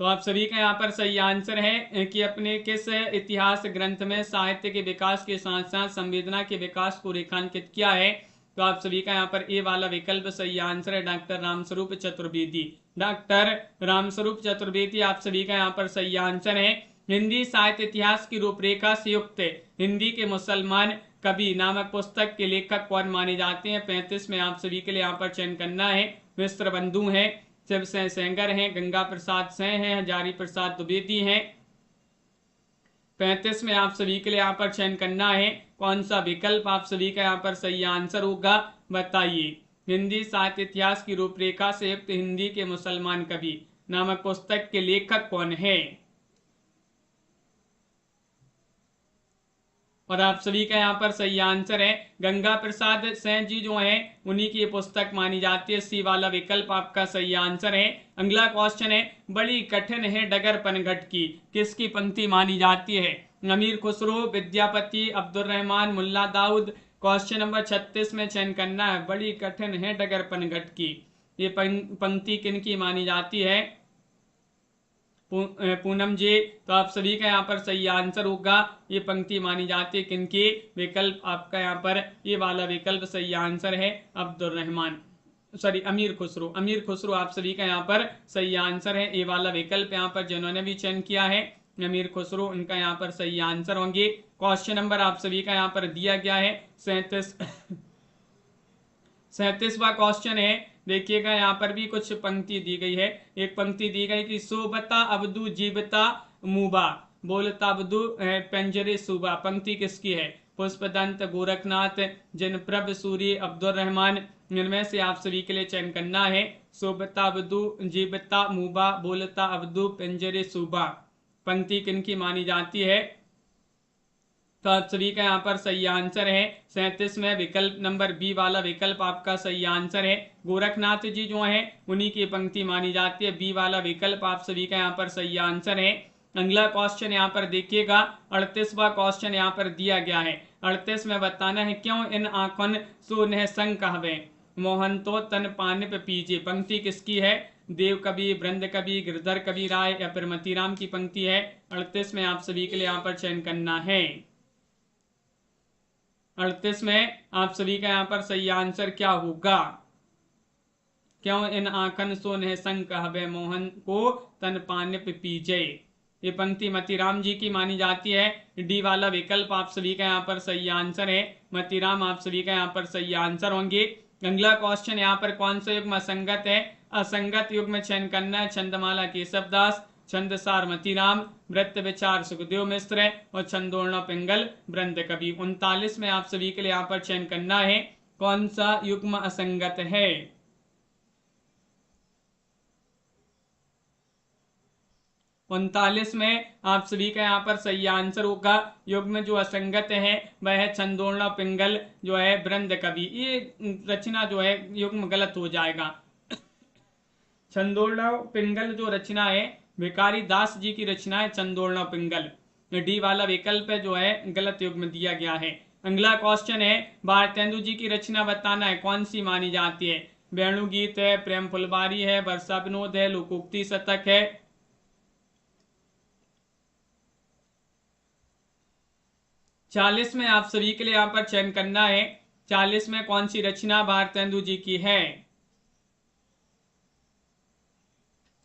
तो आप सभी का यहाँ पर सही आंसर है कि अपने किस इतिहास ग्रंथ में साहित्य के विकास के साथ साथ संवेदना के विकास को रेखांकित किया है। तो आप सभी का यहाँ पर ए वाला विकल्प सही आंसर है, डॉक्टर रामस्वरूप चतुर्वेदी। डॉक्टर रामस्वरूप चतुर्वेदी आप सभी का यहाँ पर सही आंसर है। हिंदी साहित्य इतिहास की रूपरेखा से युक्त हिंदी के मुसलमान कवि नामक पुस्तक के लेखक कौन माने जाते हैं। 35 में आप सभी के लिए यहाँ पर चयन करना है। मिश्र बंधु है, शिव सिंह सेंगर हैं, गंगा प्रसाद सिंह हैं, हजारी प्रसाद द्विवेदी हैं। 35 में आप सभी के लिए यहाँ पर चयन करना है। कौन सा विकल्प आप सभी का यहाँ पर सही आंसर होगा बताइए। हिंदी साहित्य इतिहास की रूपरेखा से युक्त हिंदी के मुसलमान कवि नामक पुस्तक के लेखक कौन है। और आप सभी का यहाँ पर सही आंसर है गंगा प्रसाद सिंह जी जो हैं उन्हीं की पुस्तक मानी जाती है। सी वाला विकल्प आपका सही आंसर है। अगला क्वेश्चन है, बड़ी कठिन है डगर पनघट की, किसकी पंक्ति मानी जाती है। अमीर खुसरो, विद्यापति, अब्दुल रहमान, मुल्ला दाऊद। क्वेश्चन नंबर 36 में चयन करना है। बड़ी कठिन है डगर पनघट की, ये पंक्ति किनकी मानी जाती है। पूनम जी, तो आप सभी का यहाँ पर सही आंसर होगा। ये पंक्ति मानी जाती है किनकी। विकल्प आपका यहाँ पर ये वाला विकल्प सही आंसर है, अब्दुल रहमान, सॉरी अमीर खुसरो। अमीर खुसरो आप सभी का यहाँ पर सही आंसर है। ये वाला विकल्प यहाँ पर जिन्होंने भी चयन किया है अमीर खुसरो, उनका यहाँ पर सही आंसर होंगे। क्वेश्चन नंबर आप सभी का यहाँ पर दिया गया है 37वां क्वेश्चन है। देखिएगा यहाँ पर भी कुछ पंक्ति दी गई है। एक पंक्ति दी गई कि सोबता अब्दू जीबता मुबा, बोलता अब्दू पंजरे सुबा। पंक्ति किसकी है। पुष्पदंत, गोरखनाथ, जनप्रभ सूरी, अब्दुल रहमान। इनमें से आप सभी के लिए चयन करना है। सोबता अब्दू जीबता मुबा, बोलता अब्दू पंजरे सुबा। पंक्ति किनकी मानी जाती है। तो आप सभी का यहाँ पर सही आंसर है 37 में विकल्प नंबर बी वाला विकल्प आपका सही आंसर है। गोरखनाथ जी जो हैं उन्हीं की पंक्ति मानी जाती है। बी वाला विकल्प आप सभी का यहाँ पर सही आंसर है। अगला क्वेश्चन यहाँ पर देखिएगा 38वां क्वेश्चन यहाँ पर दिया गया है। 38 में बताना है, क्यों इन आंखन सो नह संग कहवे, मोहन तो तन पानिप पीजे। पंक्ति किसकी है। देव कवि, वृंद कवि, गिरधर कवि राय या फिर मतीराम की पंक्ति है। 38 में आप सभी के लिए यहाँ पर चयन करना है। 38 में आप सभी का यहाँ पर सही आंसर क्या होगा। क्यों इन आंखन सो नह संग कहवे, मोहन को तन पानिप पीजे। ये पंक्ति मतीराम जी की मानी जाती है। डी वाला विकल्प आप सभी का यहाँ पर सही आंसर है। मतीराम आप सभी का यहाँ पर सही आंसर होंगे। अगला क्वेश्चन यहाँ पर कौन सा युग्म असंगत है। असंगत युग्म में चयन करना है। छंदमाला केशवदास, छंदसार मतीराम, वृत्त विचार सुखदेव मिश्र और छंदोर्ण पिंगल वृंद कवि। 39 में आप सभी के लिए यहाँ पर चयन करना है कौन सा युग्म असंगत है। 39 में आप सभी का यहाँ पर सही आंसर होगा। युग्म जो असंगत है वह है छंदोर्ण पिंगल जो है वृंद कवि। ये रचना जो है युग्म गलत हो जाएगा। छंदोर्ण पिंगल जो रचना है भिखारी दास जी की रचना है छंदोर्ण पिंगल। डी वाला विकल्प जो है गलत युग्म दिया गया है। अगला क्वेश्चन है, भारतेंदु जी की रचना बताना है कौन सी मानी जाती है। वेणुगीत है, प्रेम फुलबारी है, वर्षा विनोद है, लोकोक्ति शतक है। 40 में आप सभी के लिए यहाँ पर चयन करना है। 40 में कौन सी रचना भारतेंदु जी की है।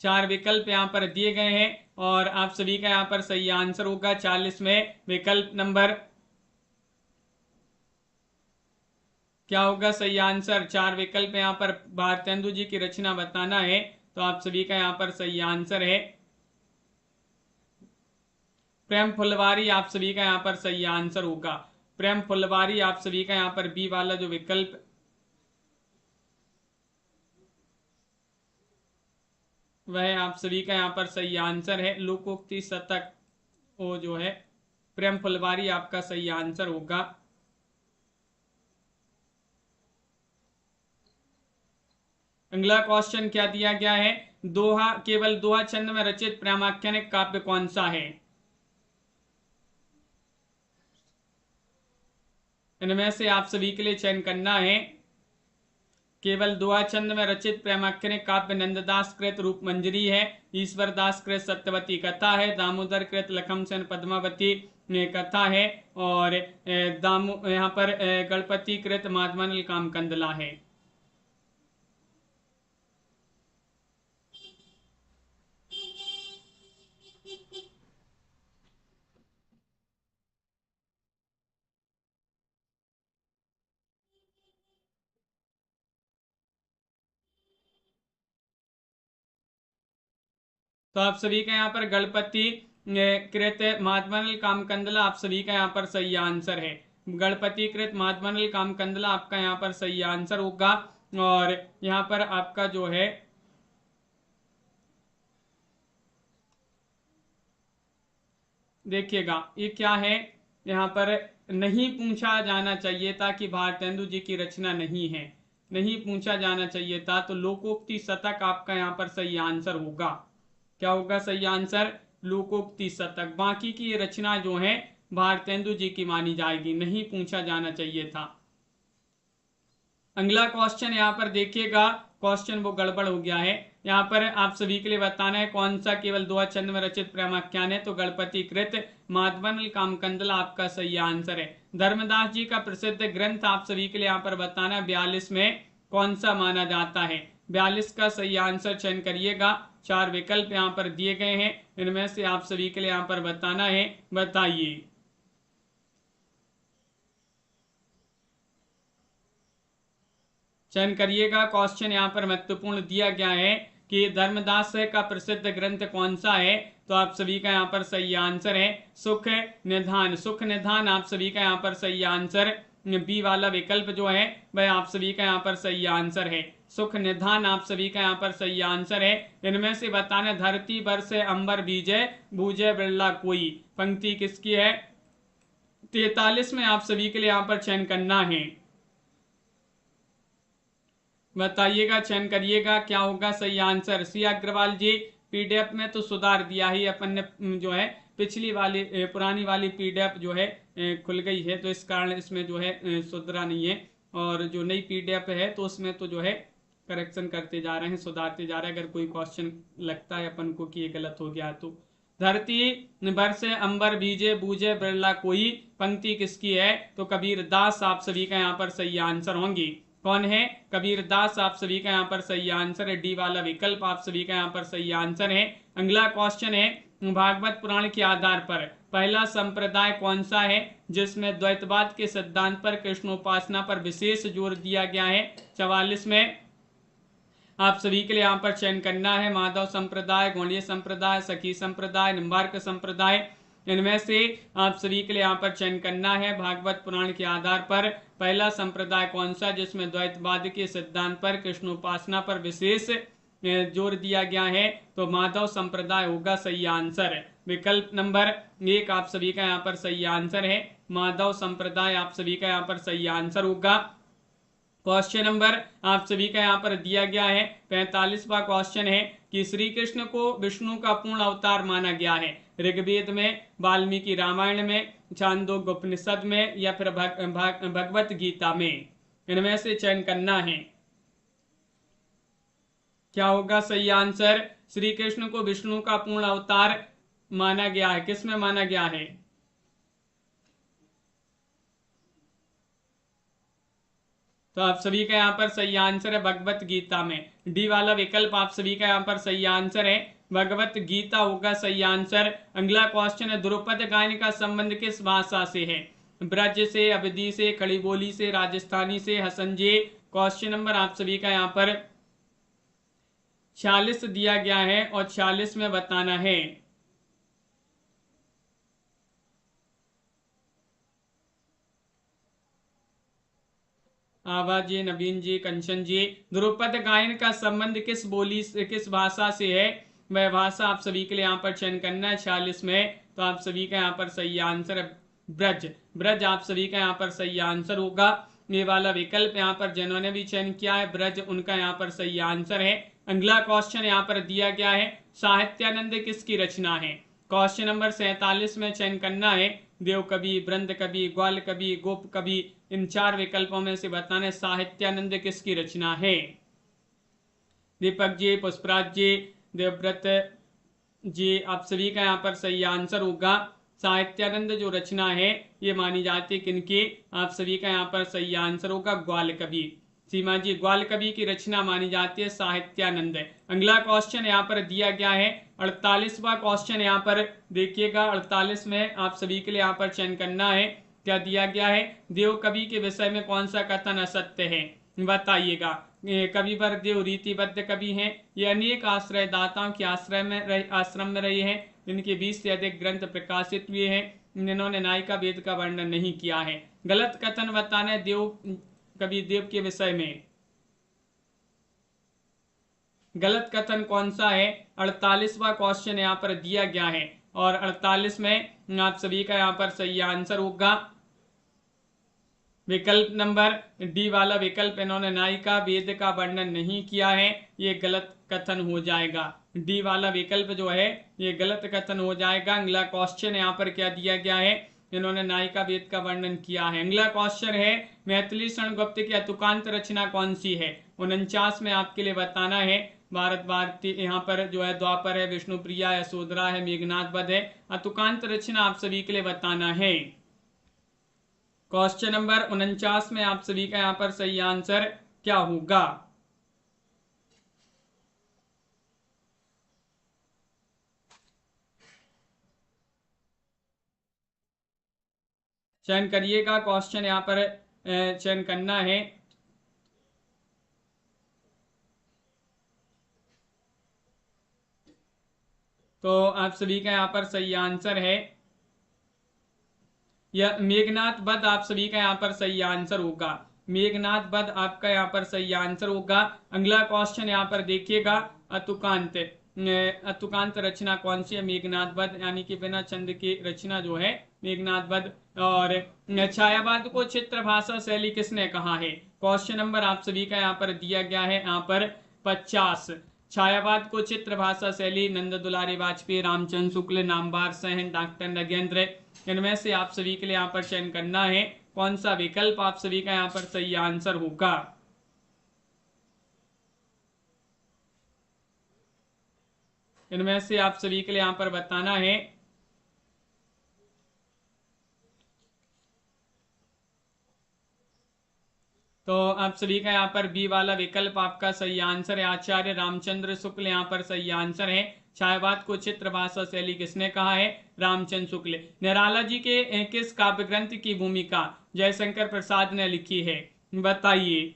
4 विकल्प यहाँ पर दिए गए हैं और आप सभी का यहाँ पर सही आंसर होगा 40 में विकल्प नंबर क्या होगा सही आंसर। 4 विकल्प यहाँ पर भारतेंदु जी की रचना बताना है तो आप सभी का यहाँ पर सही आंसर है प्रेम फुलवारी। आप सभी का यहाँ पर सही आंसर होगा प्रेम फुलवारी। आप सभी का यहाँ पर बी वाला जो विकल्प वह आप सभी का यहाँ पर सही आंसर है। लोकोक्ति शतक वो जो है प्रेम फुलवारी आपका सही आंसर होगा। अगला क्वेश्चन क्या दिया गया है, दोहा केवल दोहा छंद में रचित प्रेमाख्यानिक काव्य कौन सा है। इनमें से आप सभी के लिए चयन करना है। केवल दोहा छंद में रचित प्रेमाख्यानिक काव्य नंददास कृत रूप मंजरी है, ईश्वर दास कृत सत्यवती कथा है, दामोदर कृत लखम सेन पद्मावती कथा है, और यहाँ पर गणपति कृत माधवानल काम कंदला है। तो आप सभी का यहाँ पर गणपति कृत माधवानल काम कंदला आप सभी का यहाँ पर सही आंसर है। गणपति कृत माधवानल काम कंदला आपका यहाँ पर सही आंसर होगा। और यहाँ पर आपका जो है देखिएगा ये क्या है, यहाँ पर नहीं पूछा जाना चाहिए था कि भारतेंदु जी की रचना नहीं है, नहीं पूछा जाना चाहिए था, तो लोकोक्ति शतक आपका यहाँ पर सही आंसर होगा। क्या होगा सही आंसर, लोकोक्ति शतक। बाकी की रचना जो है भारतेंदु जी की मानी जाएगी, नहीं पूछा जाना चाहिए था। अगला क्वेश्चन यहाँ पर देखिएगा, क्वेश्चन वो गड़बड़ हो गया है। यहाँ पर आप सभी के लिए बताना है कौन सा केवल दोहा छंद में रचित प्रेमाख्यान है, तो गणपति कृत माधवानल काम कंदला आपका सही आंसर है। धर्मदास जी का प्रसिद्ध ग्रंथ आप सभी के लिए यहाँ पर बताना है 42 में कौन सा माना जाता है। 42 का सही आंसर चयन करिएगा। 4 विकल्प यहाँ पर दिए गए हैं, इनमें से आप सभी के लिए यहाँ पर बताना है, बताइए। चयन करिएगा। क्वेश्चन यहाँ पर महत्वपूर्ण दिया गया है कि धर्मदास का प्रसिद्ध ग्रंथ कौन सा है, तो आप सभी का यहाँ पर सही आंसर है सुख निधान। सुख निधान आप सभी का यहाँ पर सही आंसर, बी वाला विकल्प जो है वह आप सभी का यहाँ पर सही आंसर है। सुख निधान आप सभी का यहाँ पर सही आंसर है। इनमें से बताना, धरती बरसे अंबर बीजे बूझे बिरला कोई, पंक्ति किसकी है। 43 में आप सभी के लिए यहाँ पर चयन करना है, बताइएगा, चयन करिएगा क्या होगा सही आंसर। सी अग्रवाल जी, पीडीएफ में तो सुधार दिया ही अपन ने, जो है पिछली वाली पुरानी वाली पीडीएफ जो है खुल गई है, तो इस कारण इसमें जो है सुधरा नहीं है, और जो नई पीडीएफ है तो उसमें तो जो है करेक्शन करते जा रहे हैं, सुधारते जा रहे हैं। अगर कोई क्वेश्चन लगता है अपन को कि ये गलत हो गया तो। धरती बरसे अंबर बीजे बूझे बिरला कोई, पंक्ति किसकी है, तो कबीर दास आप सभी का यहाँ पर सही आंसर होंगी। कौन है, कबीर दास आप सभी का यहाँ पर सही आंसर है। डी वाला विकल्प आप सभी का यहाँ पर सही आंसर है। अगला क्वेश्चन है, भागवत पुराण के आधार पर पहला संप्रदाय कौन सा है जिसमें द्वैतवाद के सिद्धांत पर कृष्णोपासना पर विशेष जोर दिया गया है। 44 में आप सभी के लिए यहाँ पर चयन करना है, माधव संप्रदाय, गौड़ीय संप्रदाय, सखी संप्रदाय, निम्बार्क संप्रदाय। इनमें से आप सभी के लिए यहाँ पर चयन करना है भागवत पुराण के आधार पर पहला संप्रदाय कौन सा जिसमें द्वैतवाद के सिद्धांत पर कृष्णोपासना पर विशेष जोर दिया गया है, तो माधव संप्रदाय होगा सही आंसर। विकल्प नंबर 1 आप सभी का यहाँ पर सही आंसर है, माधव संप्रदाय आप सभी का यहाँ पर सही आंसर होगा। क्वेश्चन नंबर आप सभी का यहाँ पर दिया गया है 45वां क्वेश्चन है कि श्री कृष्ण को विष्णु का पूर्ण अवतार माना गया है, ऋग्वेद में, वाल्मीकि रामायण में, छांदोग्य उपनिषद में, या फिर भगवत गीता में। इनमें से चयन करना है, क्या होगा सही आंसर। श्री कृष्ण को विष्णु का पूर्ण अवतार माना गया है, किसमें माना गया है, तो आप सभी का यहाँ पर सही आंसर है भगवत गीता में। डी वाला विकल्प आप सभी का यहाँ पर सही आंसर है, भगवत गीता होगा सही आंसर। अगला क्वेश्चन है, ध्रुपद गायन का संबंध किस भाषा से है, ब्रज से, अवधी से, खड़ी बोली से, राजस्थानी से, हसंजे। क्वेश्चन नंबर आप सभी का यहाँ पर 46 दिया गया है और 46 में बताना है। आभा जी, नवीन जी, कंचन जी, ध्रुपद गायन का संबंध किस बोली से, किस भाषा से है, वह भाषा आप सभी के लिए यहाँ पर चयन करना है 46 में, तो आप सभी का यहाँ पर सही आंसर है ब्रज। ब्रज आप सभी का यहाँ पर सही आंसर होगा। ये वाला विकल्प यहाँ पर जिन्होंने भी चयन किया है ब्रज, उनका यहाँ पर सही आंसर है। अगला क्वेश्चन यहाँ पर दिया गया है, साहित्यानंद किसकी रचना है? क्वेश्चन नंबर 47 में चयन करना है। देव कवि, ब्रंद कवि, ग्वाल कवि, गोप कवि, इन 4 विकल्पों में से बताना है साहित्यानंद किसकी रचना है। दीपक जी, पुष्पराज जी, देवव्रत जी, आप सभी का यहाँ पर सही आंसर होगा। साहित्यानंद जो रचना है ये मानी जाती है किनकी? आप सभी का यहाँ पर सही आंसर होगा ग्वाल कवि। सीमा जी, ग्वाल कवि की रचना मानी जाती है साहित्यानंद। अगला क्वेश्चन यहाँ पर दिया गया है 48वां क्वेश्चन यहाँ पर देखिएगा। 48 में आप सभी के लिए यहाँ पर चयन करना है। क्या दिया गया है? देव कवि के विषय में कौन सा कथन असत्य है, बताइएगा। कवि वर देव रीतिबद्ध कवि हैं, ये अनेक आश्रयदाताओं के आश्रम में रहे हैं, इनके 20 से अधिक ग्रंथ प्रकाशित हुए हैं, इन्होंने नायिका वेद का वर्णन नहीं किया है। गलत कथन बताना है देव कवि देव के विषय में। गलत कथन कौन सा है? 48वां क्वेश्चन यहाँ पर दिया गया है और 48 में आप सभी का यहाँ पर सही आंसर होगा विकल्प नंबर डी वाला विकल्प। इन्होंने नायिका वेद का वर्णन नहीं किया है, ये गलत कथन हो जाएगा। डी वाला विकल्प जो है ये गलत कथन हो जाएगा। अगला क्वेश्चन यहाँ पर क्या दिया गया है? इन्होंने नायिका वेद का वर्णन किया है। अगला क्वेश्चन है, मैथिली शरण गुप्त की अतुकांत रचना कौन सी है? 49 में आपके लिए बताना है। भारत भारती यहाँ पर जो है द्वापर है, विष्णुप्रिया, यशोधरा है, मेघनाथ वध है। अतुकांत रचना आप सभी के लिए बताना है। क्वेश्चन नंबर 49 में आप सभी का यहाँ पर सही आंसर क्या होगा? चयन करिएगा, क्वेश्चन यहाँ पर चयन करना है। तो आप सभी का यहाँ पर सही आंसर है यह मेघनाथ वध। आप सभी का यहाँ पर सही आंसर होगा। मेघनाथ वध आपका यहाँ पर सही आंसर होगा। अगला क्वेश्चन यहाँ पर देखिएगा, अतुकांत अतुकांत रचना कौन सी है? मेघनाथ वध, यानी कि बिना छंद की रचना जो है मेघनाथ वध। और छायावाद को चित्र भाषा शैली किसने कहा है? क्वेश्चन नंबर आप सभी का यहाँ पर दिया गया है यहाँ पर 50। छायावाद को चित्र भाषा शैली नंद दुलारी वाजपेयी, रामचंद्र शुक्ल, नामवार सहन, डॉक्टर नगेंद्र, इनमें से आप सभी के लिए यहाँ पर चयन करना है। कौन सा विकल्प आप सभी का यहाँ पर सही आंसर होगा? इनमें से आप सभी के लिए यहाँ पर बताना है। तो आप सभी का यहाँ पर बी वाला विकल्प आपका सही आंसर है। आचार्य रामचंद्र शुक्ल यहाँ पर सही आंसर है। छायावाद को चित्र भाषा शैली किसने कहा है? रामचंद्र शुक्ल। निराला जी के किस काव्य ग्रंथ की भूमिका जयशंकर प्रसाद ने लिखी है, बताइए।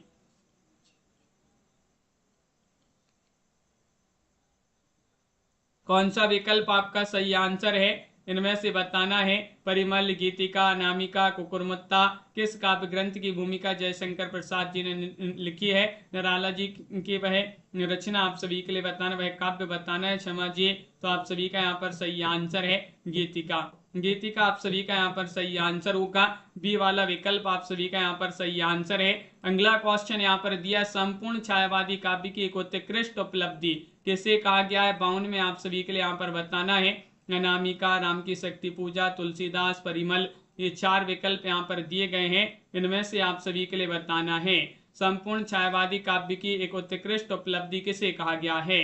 कौन सा विकल्प आपका सही आंसर है? इनमें से बताना है। परिमल, गीतिका, अनामिका, कुकुरमुत्ता, किस काव्य ग्रंथ की भूमिका जयशंकर प्रसाद जी ने लिखी है? निराला जी की वह रचना आप सभी के लिए बताना, वह काव्य बताना है। क्षमा जी, तो आप सभी का यहाँ पर सही आंसर है गीतिका। गीतिका आप सभी का यहाँ पर सही आंसर होगा। बी वाला विकल्प आप सभी का यहाँ पर सही आंसर है। अगला क्वेश्चन यहाँ पर दिया, संपूर्ण छायावादी काव्य की एक उत्कृष्ट उपलब्धि किसे कहा गया है? 52 में आप सभी के लिए यहाँ पर बताना है। अनामिका, राम की शक्ति पूजा, तुलसीदास, परिमल, ये 4 विकल्प यहाँ पर दिए गए हैं। इनमें से आप सभी के लिए बताना है संपूर्ण छायावादी काव्य की एक उत्कृष्ट उपलब्धि किसे कहा गया है।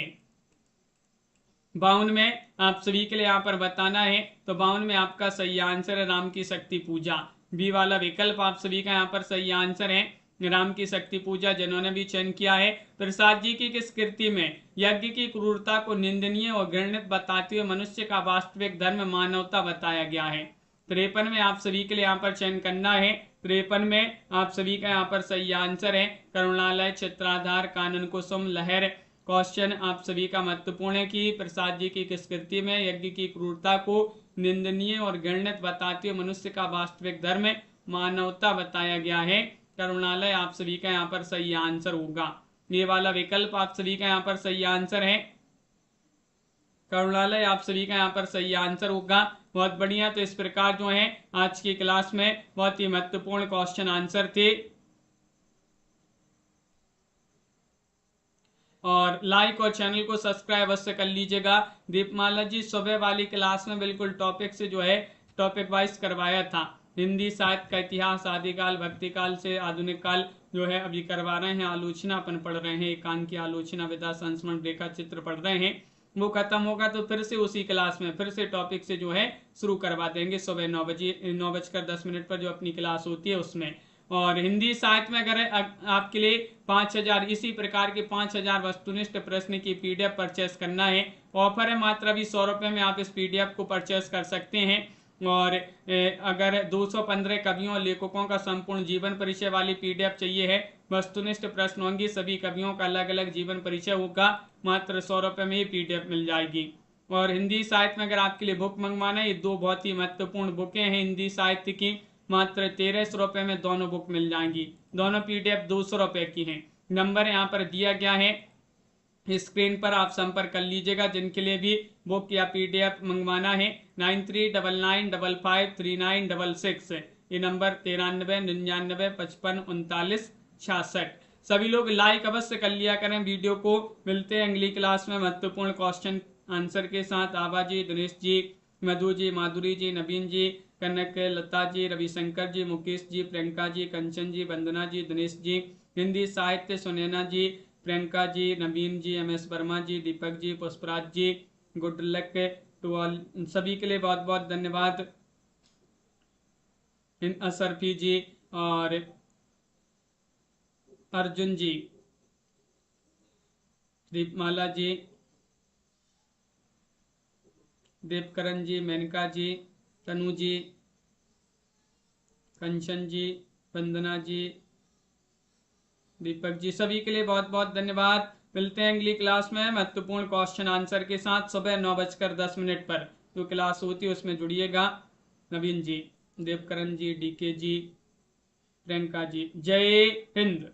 52 में आप सभी के लिए यहाँ पर बताना है। तो 52 में आपका सही आंसर है राम की शक्ति पूजा। बी वाला विकल्प आप सभी का यहाँ पर सही आंसर है राम की शक्ति पूजा, जिन्होंने भी चयन किया है। प्रसाद जी की किस कृति में यज्ञ की क्रूरता को निंदनीय और घृणित बताते हुए मनुष्य का वास्तविक धर्म मानवता बताया गया है? 53 में आप सभी के लिए यहाँ पर चयन करना है। 53 में आप सभी का यहाँ पर सही आंसर है करुणालय, चित्राधार, कानन कुसुम, लहर। क्वेश्चन आप सभी का महत्वपूर्ण है कि प्रसाद जी की किस कृति में यज्ञ की क्रूरता को निंदनीय और घृणित बताते हुए मनुष्य का वास्तविक धर्म मानवता बताया गया है? करुणालय आप सभी का यहाँ पर सही आंसर होगा। ये वाला विकल्प आप सभी का यहाँ पर सही आंसर है। करुणालय आप सभी का यहाँ पर सही आंसर होगा। बहुत बढ़िया। तो इस प्रकार जो है आज की क्लास में बहुत ही महत्वपूर्ण क्वेश्चन आंसर थे। और लाइक और चैनल को सब्सक्राइब अवश्य कर लीजिएगा। दीपमाला जी सुबह वाली क्लास में बिल्कुल टॉपिक से जो है टॉपिक वाइज करवाया था। हिंदी साहित्य का इतिहास आदिकाल भक्तिकाल से आधुनिक काल जो है अभी करवा रहे हैं। आलोचना अपन पढ़ रहे हैं, एकांत की आलोचना, विधा संस्मरण, रेखा चित्र पढ़ रहे हैं। वो खत्म होगा तो फिर से उसी क्लास में फिर से टॉपिक से जो है शुरू करवा देंगे सुबह 9:10 पर जो अपनी क्लास होती है उसमें। और हिंदी साहित्य में अगर आपके लिए 5000 इसी प्रकार के 5000 वस्तुनिष्ठ प्रश्न की पीडीएफ परचेस करना है, ऑफर है मात्र अभी 100 रुपये में आप इस पीडीएफ को परचेस कर सकते हैं। और अगर 215 कवियों और लेखकों का संपूर्ण जीवन परिचय वाली पीडीएफ चाहिए है, वस्तुनिष्ठ प्रश्न होंगी, सभी कवियों का अलग अलग जीवन परिचय होगा, मात्र 100 रुपये में ही पीडीएफ मिल जाएगी। और हिंदी साहित्य में अगर आपके लिए बुक मंगवाना है, ये दो बहुत ही महत्वपूर्ण बुकें हैं हिंदी साहित्य की, मात्र 1300 रुपये में दोनों बुक मिल जाएंगी। दोनों पीडीएफ 200 रुपये की हैं। नंबर यहाँ पर दिया गया है, स्क्रीन पर आप संपर्क कर लीजिएगा जिनके लिए भी बुक या पीडीएफ मंगवाना है। 9399553966 ये नंबर 9399553966। सभी लोग लाइक अवश्य कर लिया करें वीडियो को। मिलते हैं अगली क्लास में महत्वपूर्ण क्वेश्चन आंसर के साथ। आभा जी, दिनेश जी, मधु जी, माधुरी जी, नवीन जी, कनक, लता जी, रविशंकर जी, मुकेश जी, प्रियंका जी, कंचन जी, वंदना जी, दिनेश जी, हिंदी साहित्य Sunaina ji, Priyanka ji, Naveen ji, MS Verma ji, Deepak ji, Pushpraj ji, good luck to all. सभी के लिए बहुत बहुत धन्यवाद। असरफी जी और अर्जुन जी, दीपमाला जी, देवकरण जी, मेनका जी, तनु जी, कंचन जी, वंदना जी, दीपक जी, सभी के लिए बहुत बहुत धन्यवाद। मिलते हैं अगली क्लास में महत्वपूर्ण क्वेश्चन आंसर के साथ सुबह 9:10 पर जो क्लास होती है उसमें जुड़िएगा। नवीन जी, देवकरण जी, DK जी, प्रियंका जी, जय हिंद।